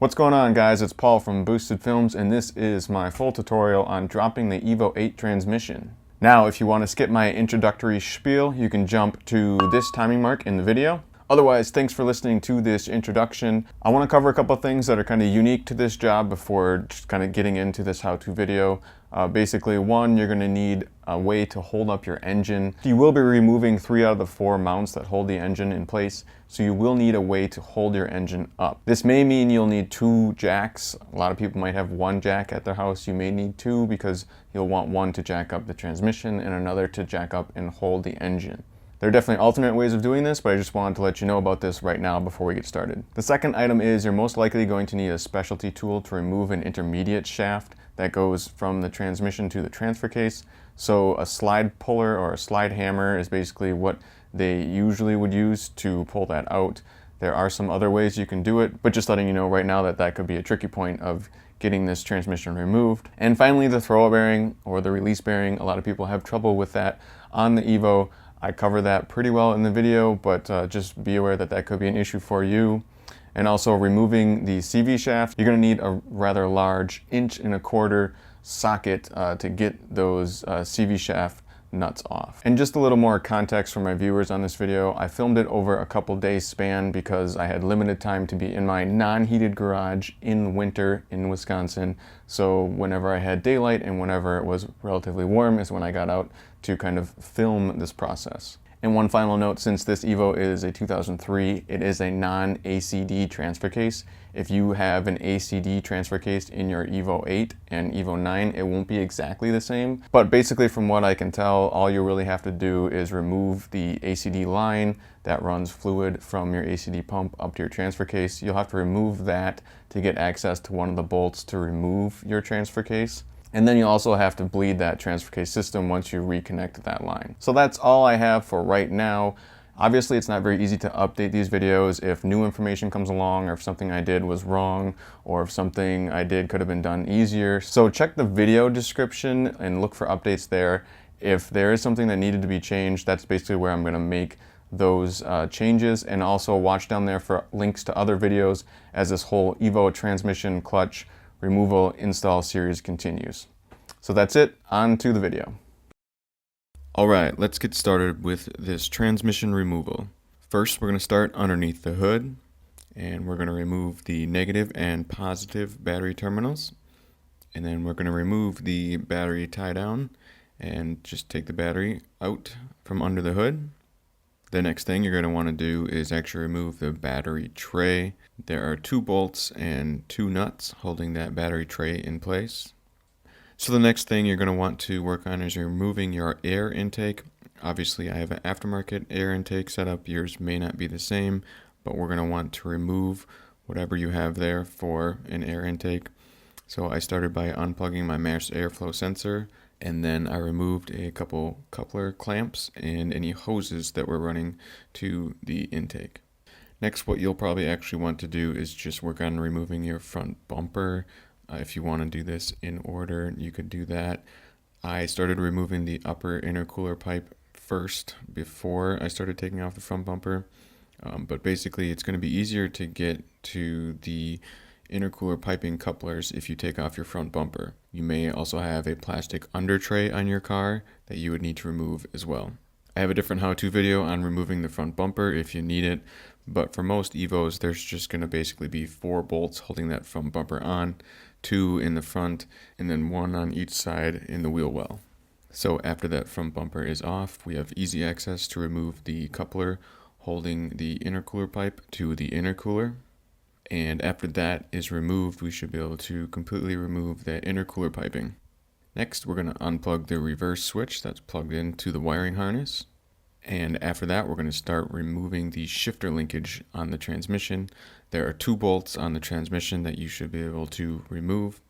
What's going on, guys? It's Paul from Boosted Films, and this is my full tutorial on dropping the EVO 8 transmission. Now, if you want to skip my introductory spiel, you can jump to this timing mark in the video. Otherwise, thanks for listening to this introduction. I want to cover a couple of things that are kind of unique to this job before just kind of getting into this how-to video. Basically, one, you're going to need a way to hold up your engine. You will be removing 3 out of the 4 mounts that hold the engine in place, so you will need a way to hold your engine up. This may mean you'll need 2 jacks. A lot of people might have 1 jack at their house. You may need 2 because you'll want one to jack up the transmission and another to jack up and hold the engine. There are definitely alternate ways of doing this, but I just wanted to let you know about this right now before we get started. The second item is you're most likely going to need a specialty tool to remove an intermediate shaft that goes from the transmission to the transfer case. So a slide puller or a slide hammer is basically what they usually would use to pull that out. There are some other ways you can do it, but just letting you know right now that that could be a tricky point of getting this transmission removed. And finally, the throw bearing or the release bearing. A lot of people have trouble with that on the EVO. I cover that pretty well in the video, but just be aware that that could be an issue for you. And also removing the CV shaft, you're going to need a rather large 1.25 inch socket to get those CV shaft nuts off. And just a little more context for my viewers on this video, I filmed it over a couple days span because I had limited time to be in my non-heated garage in winter in Wisconsin. So whenever I had daylight and whenever it was relatively warm is when I got out to kind of film this process. And one final note, since this EVO is a 2003, it is a non-ACD transfer case. If you have an ACD transfer case in your EVO 8 and EVO 9, it won't be exactly the same. But basically from what I can tell, all you really have to do is remove the ACD line that runs fluid from your ACD pump up to your transfer case. You'll have to remove that to get access to one of the bolts to remove your transfer case. And then you also have to bleed that transfer case system once you reconnect that line. So that's all I have for right now. Obviously, it's not very easy to update these videos if new information comes along, or if something I did was wrong, or if something I did could have been done easier. So check the video description and look for updates there. If there is something that needed to be changed, that's basically where I'm going to make those changes. And also watch down there for links to other videos as this whole EVO transmission clutch removal install series continues. So that's it, on to the video. Alright, let's get started with this transmission removal. First, we're going to start underneath the hood, and we're going to remove the negative and positive battery terminals. And then we're going to remove the battery tie down and just take the battery out from under the hood. The next thing you're going to want to do is actually remove the battery tray. There are 2 bolts and 2 nuts holding that battery tray in place. So the next thing you're going to want to work on is removing your air intake. Obviously I have an aftermarket air intake set up. Yours may not be the same, but we're going to want to remove whatever you have there for an air intake. So I started by unplugging my mass airflow sensor, and then I removed a couple coupler clamps and any hoses that were running to the intake. Next, what you'll probably actually want to do is just work on removing your front bumper. If you want to do this in order, you could do that. I started removing the upper intercooler pipe first before I started taking off the front bumper. But basically, it's going to be easier to get to the intercooler piping couplers if you take off your front bumper. You may also have a plastic under tray on your car that you would need to remove as well. I have a different how-to video on removing the front bumper if you need it, but for most EVOs there's just going to basically be 4 bolts holding that front bumper on, 2 in the front, and then 1 on each side in the wheel well. So after that front bumper is off, we have easy access to remove the coupler holding the intercooler pipe to the intercooler. And after that is removed, we should be able to completely remove that intercooler piping. Next, we're going to unplug the reverse switch that's plugged into the wiring harness. And after that, we're going to start removing the shifter linkage on the transmission. There are 2 bolts on the transmission that you should be able to remove.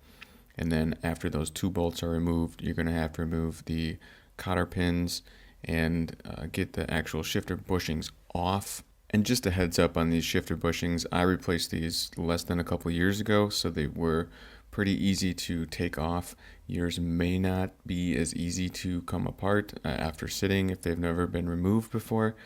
And then after those 2 bolts are removed, you're going to have to remove the cotter pins and get the actual shifter bushings off. And just a heads up on these shifter bushings, I replaced these less than a couple years ago, so they were pretty easy to take off. Yours may not be as easy to come apart after sitting if they've never been removed before.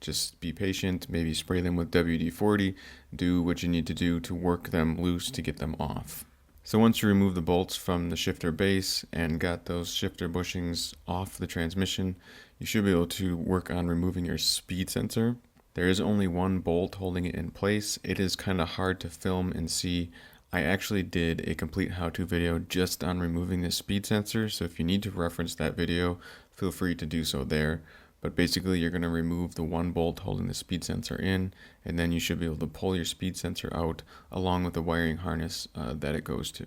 Just be patient, maybe spray them with WD-40, do what you need to do to work them loose to get them off. So once you remove the bolts from the shifter base and got those shifter bushings off the transmission, you should be able to work on removing your speed sensor. There is only one bolt holding it in place. It is kind of hard to film and see. I actually did a complete how-to video just on removing the speed sensor, so if you need to reference that video, feel free to do so there. But basically you're going to remove the one bolt holding the speed sensor in, and then you should be able to pull your speed sensor out along with the wiring harness that it goes to.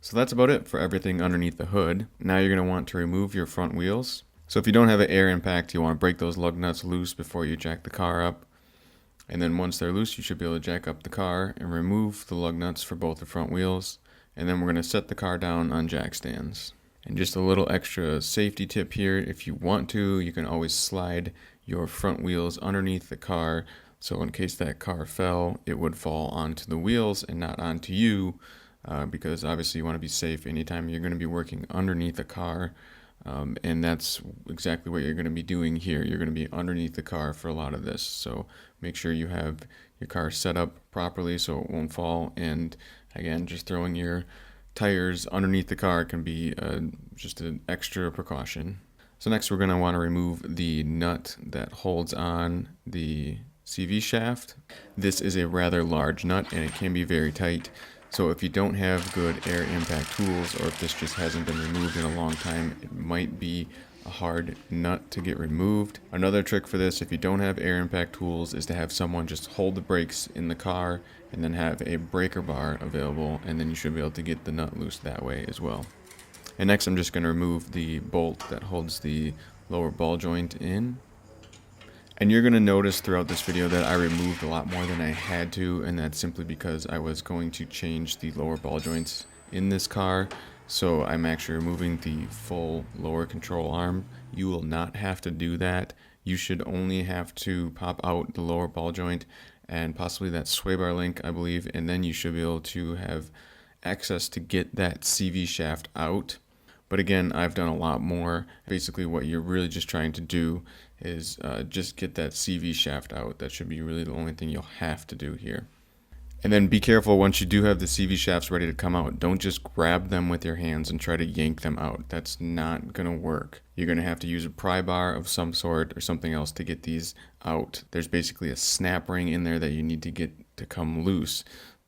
So that's about it for everything underneath the hood. Now you're going to want to remove your front wheels. So if you don't have an air impact, you want to break those lug nuts loose before you jack the car up. And then once they're loose, you should be able to jack up the car and remove the lug nuts for both the front wheels. And then we're going to set the car down on jack stands. And just a little extra safety tip here, if you want to, you can always slide your front wheels underneath the car. So in case that car fell, it would fall onto the wheels and not onto you, because obviously you want to be safe anytime you're going to be working underneath a car. And that's exactly what you're going to be doing here. You're going to be underneath the car for a lot of this. So make sure you have your car set up properly so it won't fall. And again, just throwing your tires underneath the car can be just an extra precaution. So next we're going to want to remove the nut that holds on the CV shaft. This is a rather large nut and it can be very tight. So if you don't have good air impact tools, or if this just hasn't been removed in a long time, it might be a hard nut to get removed. Another trick for this, if you don't have air impact tools, is to have someone just hold the brakes in the car and then have a breaker bar available, and then you should be able to get the nut loose that way as well. And next I'm just going to remove the bolt that holds the lower ball joint in. And you're going to notice throughout this video that I removed a lot more than I had to, and that's simply because I was going to change the lower ball joints in this car. So I'm actually removing the full lower control arm. You will not have to do that. You should only have to pop out the lower ball joint and possibly that sway bar link, I believe, and then you should be able to have access to get that CV shaft out. But again, I've done a lot more. Basically what you're really just trying to do is just get that CV shaft out. That should be really the only thing you'll have to do here. And then be careful once you do have the CV shafts ready to come out. Don't just grab them with your hands and try to yank them out. That's not going to work. You're going to have to use a pry bar of some sort or something else to get these out. There's basically a snap ring in there that you need to get to come loose.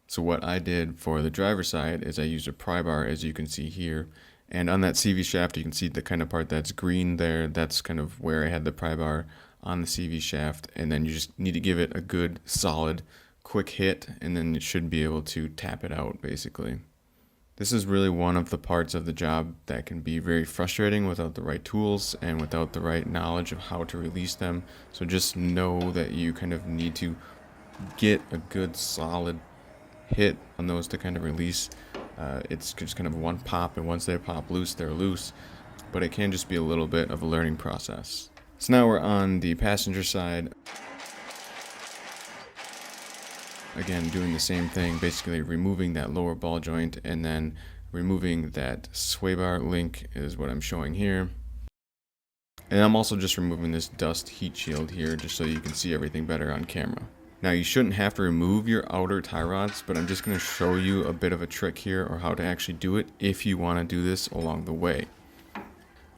So what I did for the driver's side is I used a pry bar, as you can see here. And on that CV shaft, you can see the kind of part that's green there. That's kind of where I had the pry bar on the CV shaft. And then you just need to give it a good, solid, quick hit, and then you should be able to tap it out, basically. This is really one of the parts of the job that can be very frustrating without the right tools and without the right knowledge of how to release them. So just know that you kind of need to get a good, solid hit on those to kind of release. It's just kind of one pop, and once they pop loose, they're loose. But it can just be a little bit of a learning process. So now we're on the passenger side. Again, doing the same thing, basically removing that lower ball joint and then removing that sway bar link is what I'm showing here. And I'm also just removing this dust heat shield here just so you can see everything better on camera. Now you shouldn't have to remove your outer tie rods, but I'm just going to show you a bit of a trick here, or how to actually do it if you want to do this along the way.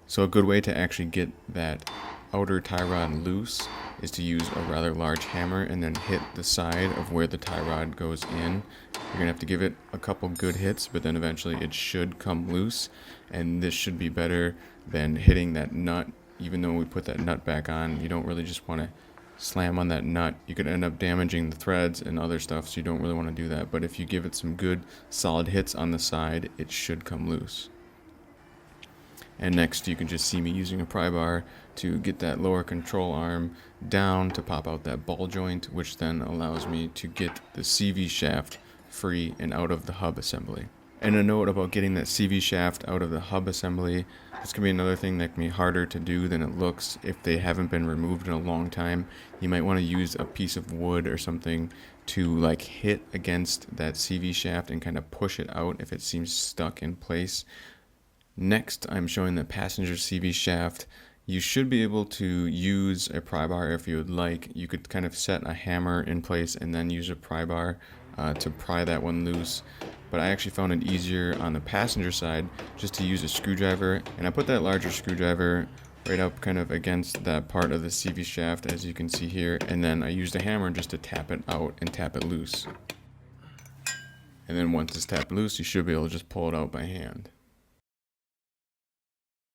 So a good way to actually get that outer tie rod loose is to use a rather large hammer and then hit the side of where the tie rod goes in. You're going to have to give it a couple good hits, but then eventually it should come loose, and this should be better than hitting that nut. Even though we put that nut back on, you don't really just want to slam on that nut. You could end up damaging the threads and other stuff, so you don't really want to do that. But if you give it some good solid hits on the side, it should come loose. And next you can just see me using a pry bar to get that lower control arm down to pop out that ball joint, which then allows me to get the CV shaft free and out of the hub assembly. And a note about getting that CV shaft out of the hub assembly, this can be another thing that can be harder to do than it looks if they haven't been removed in a long time. You might want to use a piece of wood or something to like hit against that CV shaft and kind of push it out if it seems stuck in place. Next, I'm showing the passenger CV shaft. You should be able to use a pry bar if you would like. You could kind of set a hammer in place and then use a pry bar to pry that one loose. But I actually found it easier on the passenger side just to use a screwdriver. And I put that larger screwdriver right up kind of against that part of the CV shaft, as you can see here. And then I used a hammer just to tap it out and tap it loose. And then once it's tapped loose, you should be able to just pull it out by hand.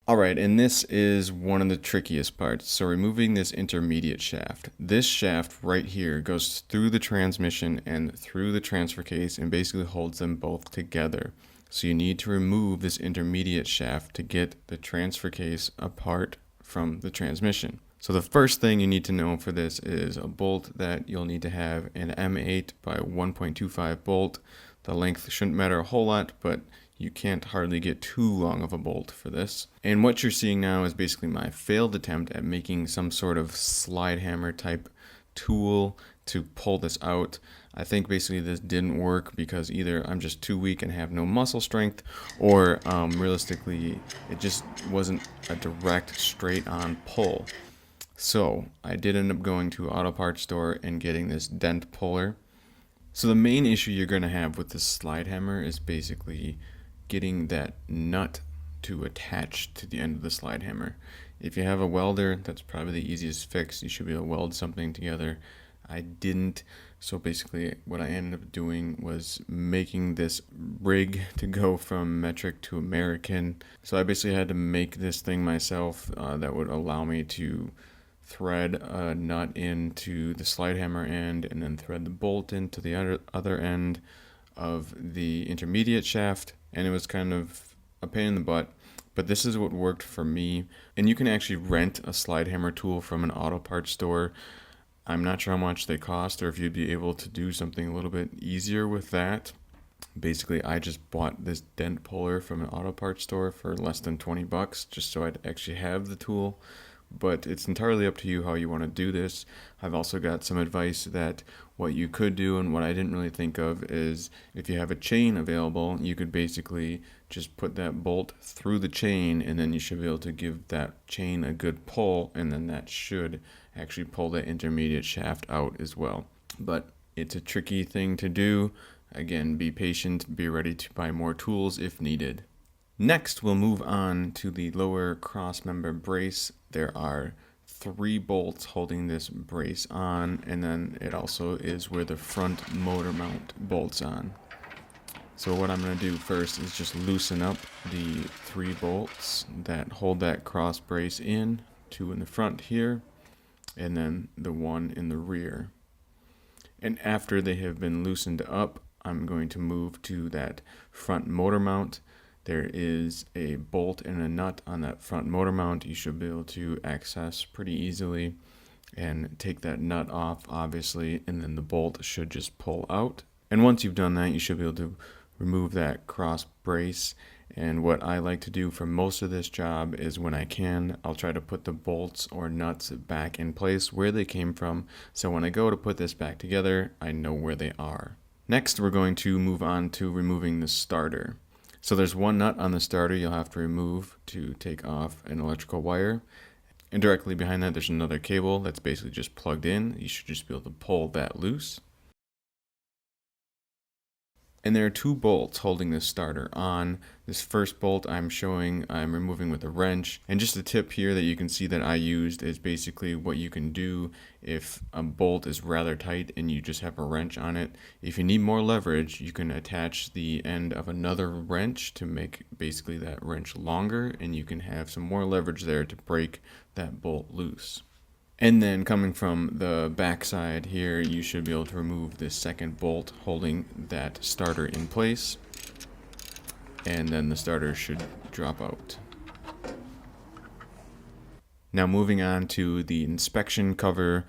Alright, and this is one of the trickiest parts. So removing this intermediate shaft. This shaft right here goes through the transmission and through the transfer case and basically holds them both together. So you need to remove this intermediate shaft to get the transfer case apart from the transmission. So the first thing you need to know for this is a bolt that you'll need to have an M8 by 1.25 bolt. The length shouldn't matter a whole lot, but you can't hardly get too long of a bolt for this. And what you're seeing now is basically my failed attempt at making some sort of slide hammer type tool to pull this out. I think basically this didn't work because either I'm just too weak and have no muscle strength, or realistically it just wasn't a direct straight on pull. So I did end up going to an auto parts store and getting this dent puller. So the main issue you're going to have with this slide hammer is basically getting that nut to attach to the end of the slide hammer. If you have a welder, that's probably the easiest fix. You should be able to weld something together. I didn't, so basically what I ended up doing was making this rig to go from metric to American. So I basically had to make this thing myself that would allow me to thread a nut into the slide hammer end and then thread the bolt into the other end of the intermediate shaft. And it was kind of a pain in the butt, but this is what worked for me. And you can actually rent a slide hammer tool from an auto parts store. I'm not sure how much they cost or if you'd be able to do something a little bit easier with that. Basically, I just bought this dent puller from an auto parts store for less than 20 bucks just so I'd actually have the tool. But it's entirely up to you how you want to do this. I've also got some advice that what you could do, and what I didn't really think of, is if you have a chain available, you could basically just put that bolt through the chain, and then you should be able to give that chain a good pull, and then that should actually pull the intermediate shaft out as well. But it's a tricky thing to do. Again, be patient, be ready to buy more tools if needed. Next, we'll move on to the lower cross-member brace. There are 3 bolts holding this brace on, and then it also is where the front motor mount bolts on. So what I'm going to do first is just loosen up the 3 bolts that hold that cross brace in, 2 in the front here, and then the 1 in the rear. And after they have been loosened up, I'm going to move to that front motor mount. There is a bolt and a nut on that front motor mount you should be able to access pretty easily, and take that nut off obviously, and then the bolt should just pull out. And once you've done that, you should be able to remove that cross brace. And what I like to do for most of this job is, when I can, I'll try to put the bolts or nuts back in place where they came from, so when I go to put this back together, I know where they are. Next, we're going to move on to removing the starter. So there's 1 nut on the starter you'll have to remove to take off an electrical wire. And directly behind that, there's another cable that's basically just plugged in. You should just be able to pull that loose. And there are 2 bolts holding this starter on. This first bolt I'm removing with a wrench. And just a tip here that you can see that I used is basically what you can do if a bolt is rather tight and you just have a wrench on it. If you need more leverage, you can attach the end of another wrench to make basically that wrench longer, and you can have some more leverage there to break that bolt loose. And then coming from the back side here, you should be able to remove this second bolt holding that starter in place, and then the starter should drop out. Now moving on to the inspection cover.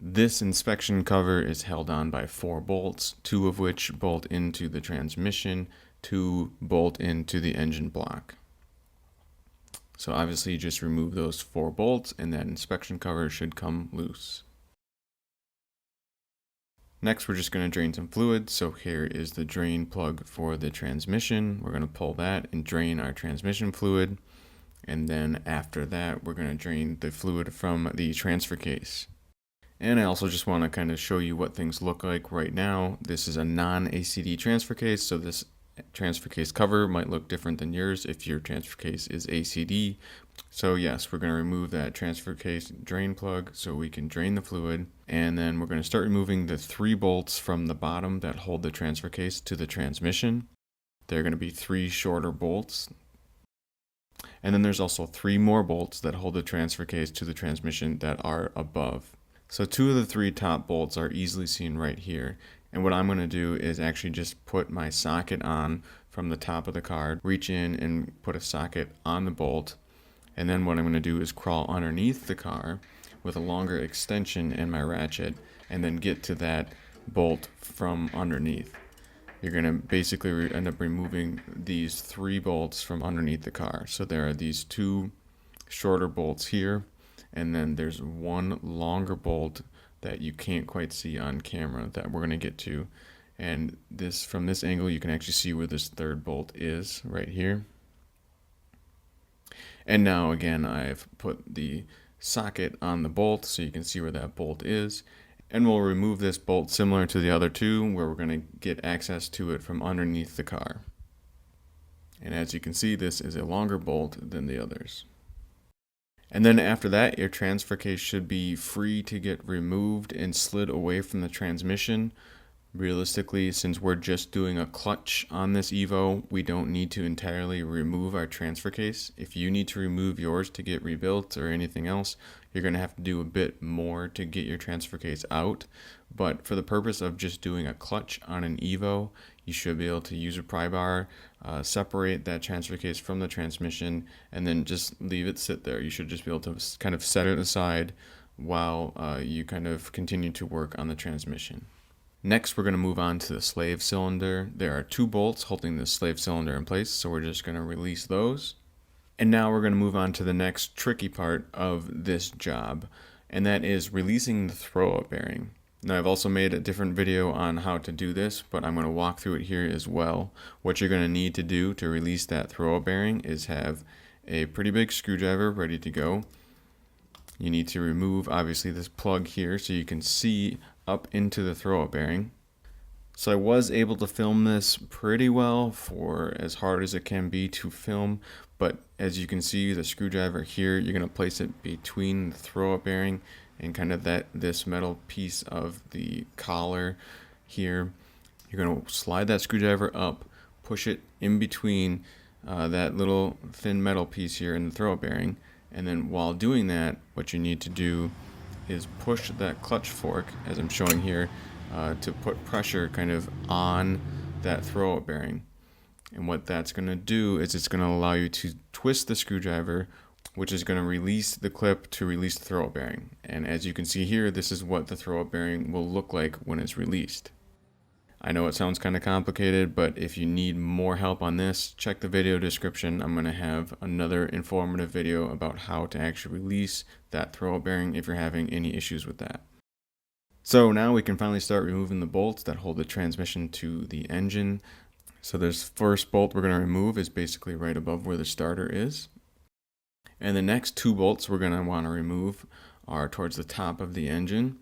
This inspection cover is held on by 4 bolts, 2 of which bolt into the transmission, 2 bolt into the engine block. So obviously you just remove those 4 bolts and that inspection cover should come loose. Next, we're just going to drain some fluid. So here is the drain plug for the transmission. We're going to pull that and drain our transmission fluid. And then after that, we're going to drain the fluid from the transfer case. And I also just want to kind of show you what things look like right now. This is a non-ACD transfer case, so this transfer case cover might look different than yours if your transfer case is ACD. So yes, we're going to remove that transfer case drain plug so we can drain the fluid. And then we're going to start removing the 3 bolts from the bottom that hold the transfer case to the transmission. They're going to be 3 shorter bolts. And then there's also 3 more bolts that hold the transfer case to the transmission that are above. So 2 of the 3 top bolts are easily seen right here. And what I'm going to do is actually just put my socket on from the top of the card, reach in and put a socket on the bolt. And then what I'm going to do is crawl underneath the car with a longer extension in my ratchet and then get to that bolt from underneath. You're going to basically end up removing these 3 bolts from underneath the car. So there are these 2 shorter bolts here, and then there's 1 longer bolt that you can't quite see on camera that we're going to get to. And this, from this angle, you can actually see where this 3rd bolt is right here. And now again, I've put the socket on the bolt so you can see where that bolt is. And we'll remove this bolt similar to the other 2, where we're going to get access to it from underneath the car. And as you can see, this is a longer bolt than the others. And then after that, your transfer case should be free to get removed and slid away from the transmission. Realistically, since we're just doing a clutch on this EVO, we don't need to entirely remove our transfer case. If you need to remove yours to get rebuilt or anything else, you're going to have to do a bit more to get your transfer case out. But for the purpose of just doing a clutch on an EVO, you should be able to use a pry bar, separate that transfer case from the transmission, and then just leave it sit there. You should just be able to kind of set it aside while you kind of continue to work on the transmission. Next, we're going to move on to the slave cylinder. There are 2 bolts holding the slave cylinder in place, so we're just going to release those. And now we're going to move on to the next tricky part of this job, and that is releasing the throw-up bearing. Now, I've also made a different video on how to do this, but I'm going to walk through it here as well. What you're going to need to do to release that throw-up bearing is have a pretty big screwdriver ready to go. You need to remove, obviously, this plug here so you can see up into the throw-up bearing. So I was able to film this pretty well for as hard as it can be to film, but as you can see, the screwdriver here, you're going to place it between the throw-up bearing and kind of this metal piece of the collar here. You're going to slide that screwdriver up, push it in between that little thin metal piece here in the throw-up bearing, and then while doing that, what you need to do is push that clutch fork, as I'm showing here, to put pressure kind of on that throw-up bearing. And what that's going to do is it's going to allow you to twist the screwdriver, which is going to release the clip to release the throw-up bearing. And as you can see here, this is what the throw-up bearing will look like when it's released. I know it sounds kind of complicated, but if you need more help on this, check the video description. I'm going to have another informative video about how to actually release that throw-up bearing if you're having any issues with that. So now we can finally start removing the bolts that hold the transmission to the engine. So this first bolt we're going to remove is basically right above where the starter is. And the next 2 bolts we're going to want to remove are towards the top of the engine.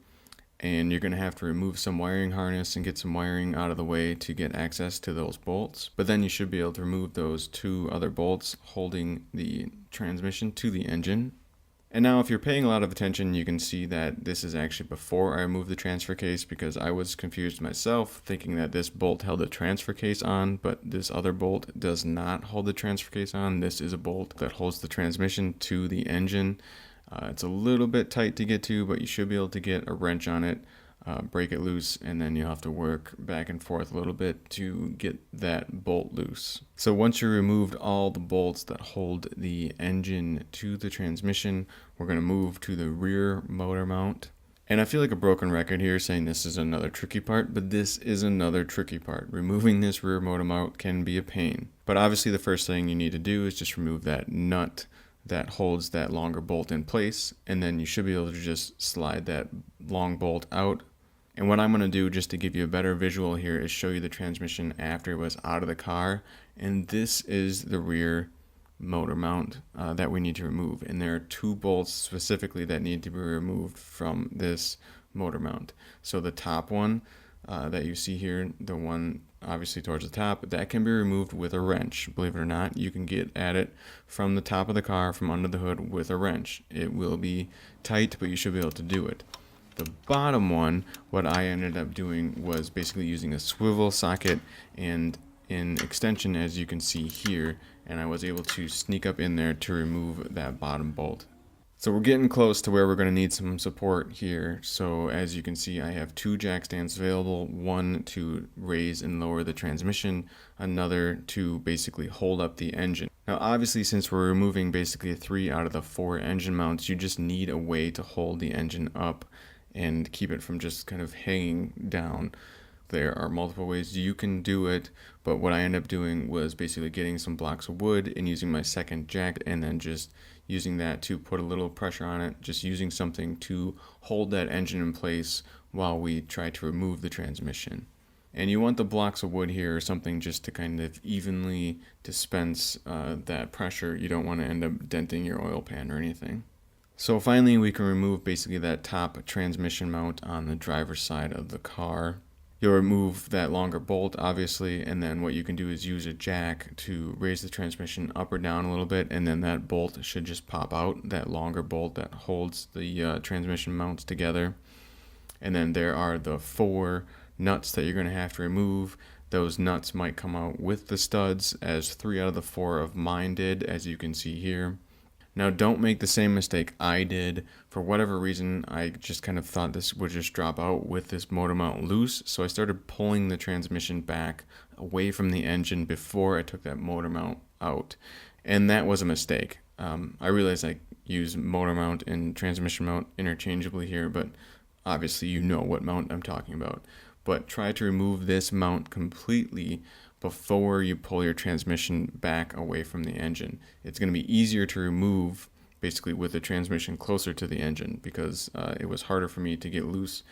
And you're going to have to remove some wiring harness and get some wiring out of the way to get access to those bolts. But then you should be able to remove those 2 other bolts holding the transmission to the engine. And now if you're paying a lot of attention, you can see that this is actually before I removed the transfer case, because I was confused myself thinking that this bolt held the transfer case on, but this other bolt does not hold the transfer case on. This is a bolt that holds the transmission to the engine. It's a little bit tight to get to, but you should be able to get a wrench on it, break it loose, and then you'll have to work back and forth a little bit to get that bolt loose. So once you removed all the bolts that hold the engine to the transmission, we're going to move to the rear motor mount. And I feel like a broken record here saying this is another tricky part, but this is another tricky part. Removing this rear motor mount can be a pain. But obviously the first thing you need to do is just remove that nut that holds that longer bolt in place, and then you should be able to just slide that long bolt out. And what I'm going to do, just to give you a better visual here, is show you the transmission after it was out of the car. And this is the rear motor mount that we need to remove, and there are 2 bolts specifically that need to be removed from this motor mount. So the top one that you see here, the one obviously towards the top, that can be removed with a wrench. Believe it or not, you can get at it from the top of the car, from under the hood, with a wrench. It will be tight, but you should be able to do it. The bottom one, what I ended up doing was basically using a swivel socket and an extension, as you can see here, and I was able to sneak up in there to remove that bottom bolt. So we're getting close to where we're going to need some support here. So as you can see, I have 2 jack stands available, one to raise and lower the transmission, another to basically hold up the engine. Now obviously, since we're removing basically 3 out of the 4 engine mounts, you just need a way to hold the engine up and keep it from just kind of hanging down. There are multiple ways you can do it, but what I ended up doing was basically getting some blocks of wood and using my second jack, and then just using that to put a little pressure on it, just using something to hold that engine in place while we try to remove the transmission. And you want the blocks of wood here or something just to kind of evenly dispense that pressure. You don't want to end up denting your oil pan or anything. So finally, we can remove basically that top transmission mount on the driver's side of the car. You'll remove that longer bolt, obviously, and then what you can do is use a jack to raise the transmission up or down a little bit, and then that bolt should just pop out, that longer bolt that holds the transmission mounts together. And then there are the 4 nuts that you're going to have to remove. Those nuts might come out with the studs, as 3 out of the 4 of mine did, as you can see here. Now don't make the same mistake I did. For whatever reason, I just kind of thought this would just drop out with this motor mount loose, so I started pulling the transmission back away from the engine before I took that motor mount out, and that was a mistake. I realized I use motor mount and transmission mount interchangeably here, but obviously you know what mount I'm talking about. But try to remove this mount completely before you pull your transmission back away from the engine. It's going to be easier to remove basically with the transmission closer to the engine, because it was harder for me to get loose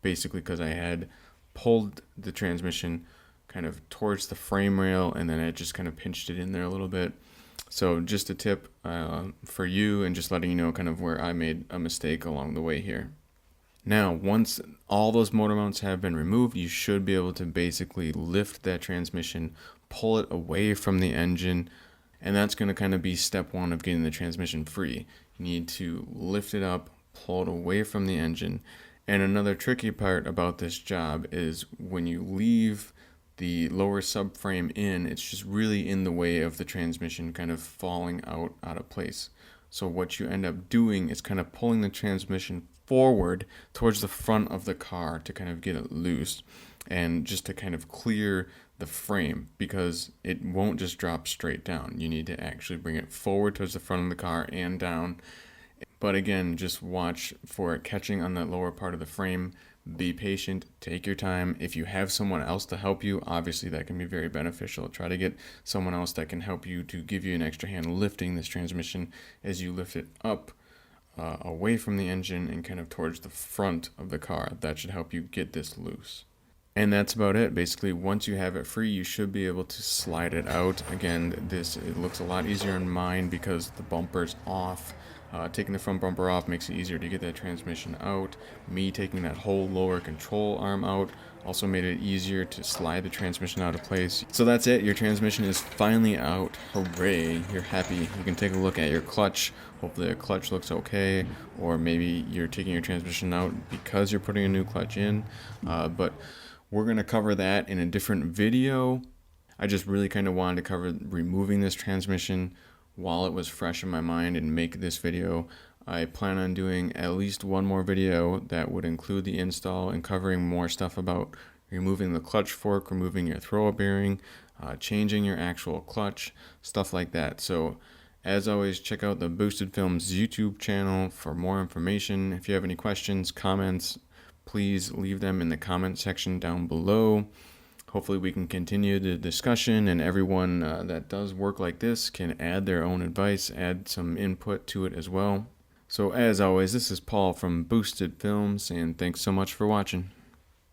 basically because I had pulled the transmission kind of towards the frame rail, and then I just kind of pinched it in there a little bit. So just a tip for you, and just letting you know kind of where I made a mistake along the way here. Now, once all those motor mounts have been removed, you should be able to basically lift that transmission, pull it away from the engine, and that's going to kind of be step 1 of getting the transmission free. You need to lift it up, pull it away from the engine. And another tricky part about this job is when you leave the lower subframe in, it's just really in the way of the transmission kind of falling out of place. So what you end up doing is kind of pulling the transmission forward towards the front of the car to kind of get it loose, and just to kind of clear the frame, because it won't just drop straight down. You need to actually bring it forward towards the front of the car and down. But again, just watch for it catching on that lower part of the frame. Be patient, take your time. If you have someone else to help you, obviously that can be very beneficial. Try to get someone else that can help you to give you an extra hand lifting this transmission as you lift it up away from the engine and kind of towards the front of the car. That should help you get this loose. And that's about it. Basically, once you have it free, you should be able to slide it out. Again, it looks a lot easier in mine because the bumper's off. Taking the front bumper off makes it easier to get that transmission out. Me taking that whole lower control arm out also made it easier to slide the transmission out of place. So that's it. Your transmission is finally out. Hooray. You're happy. You can take a look at your clutch. Hopefully the clutch looks okay, or maybe you're taking your transmission out because you're putting a new clutch in. But we're going to cover that in a different video. I just really kind of wanted to cover removing this transmission while it was fresh in my mind and make this video. I plan on doing at least one more video that would include the install and covering more stuff about removing the clutch fork, removing your throw bearing, changing your actual clutch, stuff like that. So as always, check out the Boosted Films YouTube channel for more information. If you have any questions, comments, please leave them in the comment section down below. Hopefully we can continue the discussion, and everyone that does work like this can add their own advice, add some input to it as well. So as always, this is Paul from Boosted Films, and thanks so much for watching.